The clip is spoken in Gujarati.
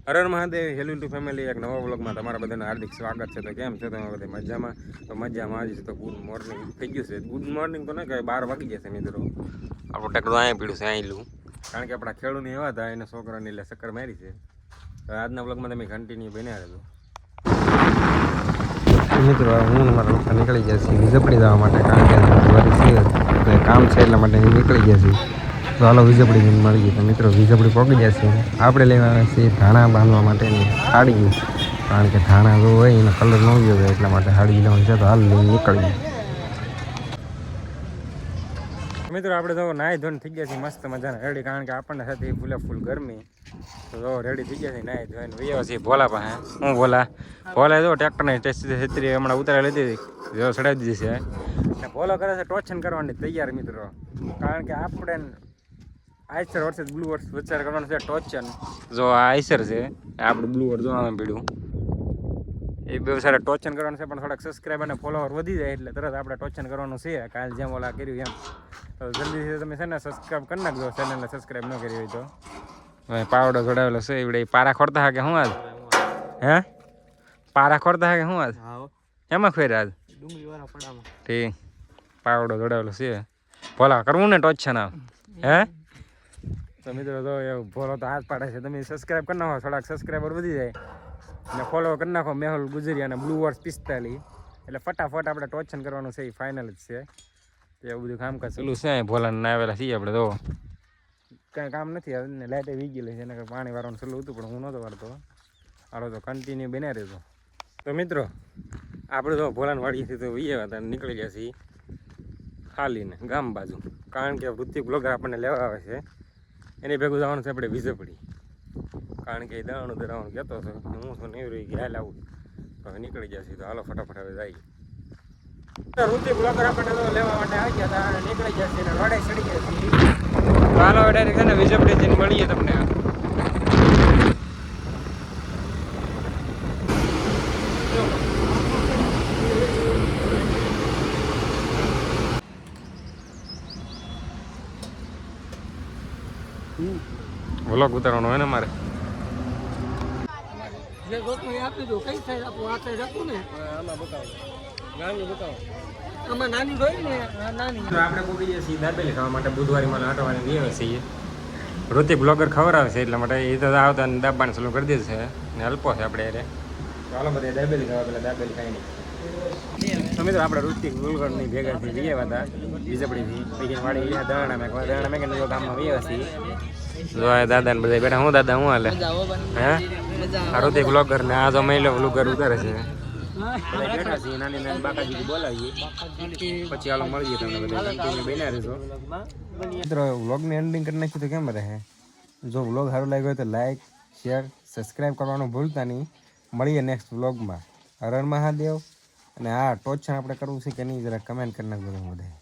Har Har Mahadev, hello two family, એક નવા વ્લોગમાં તમારા બધાનું હાર્દિક સ્વાગત છે. તો કેમ છો તમે બધા મજામાં? તો મજામાં આજે તો ગુડ મોર્નિંગ થઈ ગયું છે. ગુડ મોર્નિંગ તો નહીં કહે, 12 વાગી જશે મિત્રો. આપણું ટેકડું અહીંયા પીડ્યું છે અહીંલું, કારણ કે આપણા ખેડૂતને એવા હતા એના છોકરાને એટલે ચક્કર મારી છે. તો આજના વ્લોગમાં તમે કન્ટિન્યુ બન્યા રહેજો. મિત્રો હું મારા લોકો નીકળી ગયા છીએ વિજપડી જવા માટે, કારણ કે છે કામ છે એટલા માટે નીકળી ગયા છીએ. તો હાલો વિજપડી મળી ગઈ. તો મિત્રો વિજપડી પહોંચી ગયા છે. આપણે લેવા આવ્યા છીએ ધાણા બાંધવા માટેની હાડી, કારણ કે ધાણા જો હોય એનો કલર ન ગયો હોય એટલા માટે હાડી લેવાની છે. તો હાલ લઈને નીકળી મિત્રો આપણે તો નાહી ધોઈને થઈ ગયા છીએ મસ્ત મજાના રેડી, કારણ કે આપણને સાથે ફૂલે ફૂલ ગરમી. તો રેડી થઈ ગયા છે નાહી ધોઈને વૈયા છીએ ભોલા પાસે. હું ભોલા જો ટ્રેક્ટરની છત્રી હમણાં ઉતારી લીધી જો ચડાવી દીધી છે. અને ભોલો કરે છે ટોચન કરવાની તૈયાર મિત્રો, કારણ કે આપણે આઈસર વર્ષે બ્લુ વર્ષ વિચાર કરવાનું છે ટોચન. જો આ આઈસર છે, આપણે બ્લુ વર્ષ જોવાનું પીડ્યું એ બે સારા ટોચન કરવાનું છે. પણ થોડાક સબસ્ક્રાઈબર અને ફોલોવર વધી જાય એટલે તરત આપણે ટોચન કરવાનું છે. કાલ જેમ ઓલા કર્યું એમ તો જલ્દીથી તમે છે ને સબસ્ક્રાઈબ કરી નાખજો. ચેનલને સબસ્ક્રાઈબ ન કરી હોય તો. હવે પાવડો જોડાવેલો છે એવડે પારા ખોરતા હા કે શું આજ? હે પારા ખોરતા હા કે શું આજ? એમાં ખોર આજ ઠીક પાવડો જોડાવેલો છે. ભોલા કરવું ને ટોચન આમ હે? તો મિત્રો તો એવું ભોલો તો હાથ પાડે છે. તમે સબસ્ક્રાઈબ કરી નાખો, થોડાક સબસ્ક્રાઈબર વધી જાય અને ફોલો કરી નાખો મેહુલ ગુજરિયા અને બ્લુ વર્ષ 45, એટલે ફટાફટ આપણે ટોચન કરવાનું છે. એ ફાઇનલ જ છે. એવું બધું કામકાજ ચાલુ છે. ભોલાને નાવેલા છીએ આપણે. તો કાંઈ કામ નથી ને લાઇટે વી ગયેલી છે, એને પાણી વાળવાનું ચાલુ હતું પણ હું નહોતો વાળતો. હાલો તો કન્ટિન્યુ બન્યા રહેજો. તો મિત્રો આપણે તો ભોલાને વાળીથી તો વીએ હતા નીકળી ગયા છીએ હાલીને ગામ બાજુ, કારણ કે વૃત્તિક બ્લોગર આપણને લેવા આવે છે. એની ભેગું જવાનું છે આપણે વિજપડી, કારણ કે દવાનું દરાવાનું કહેતો હતો. હું શું નહીં રહી ગયા હાલ આવું. તો હવે નીકળી ગયા છીએ. તો હાલો ફટાફટ હવે જાય. વૃત્તિક બ્લોગર આપણને તો લેવા માટે આવી ગયા હતા અને નીકળી ગયા છીએ અને રોડે ચડી ગયા છીએ. તો હાલો ડાયરેક્ટ છે ને વિજપડી જઈને મળીએ તમને. વ્લોગ ઉતારવાનો હોય ને મારે. આપણે પૂરી જઈએ છીએ દાબેલી ખાવા માટે. બુધવારી મને હટવાની ગયો છીએ. ઋતિક બ્લોગર ખવડાવે છે એટલા માટે એ તો આવતા દાબાને ચાલુ કરી દે છે ને અલ્પો છે આપણે એટલે. ચાલો બધા દાબેલી ખાવા પેલા દાબેલી ખાઈ નહીં. તો મિત્રો આપણે ઋતિક બ્લોગરની ભેગાથી વિયેવા હતા વિજપડીથી પૈકી વાળી દરણા મેં ગામમાં વિયેવા છીએ. જો આ દાદા ને બધા બેઠા. હું દાદા હું હાલે હે આ ઋતિક બ્લોગર ને આ જો મહિલા બ્લોગર ઉતારે છે. બેઠા છીએ નાની નાની બાકાજી બોલાવીએ પછી હાલો મળીએ તમને બધા. કન્ટિન્યુ બન્યા રહેજો મિત્રો. વ્લોગની એન્ડિંગ કરી નાખી તો કેમ રહે? જો વ્લોગ સારો લાગ્યો હોય તો લાઈક શેર સબસ્ક્રાઈબ કરવાનું ભૂલતા નહીં. મળીએ નેક્સ્ટ વ્લોગમાં. હર હર મહાદેવ. અને હા ટોચન આપણે કરવું છે કે નહીં જરા કમેન્ટ કરી નાખજો બધા.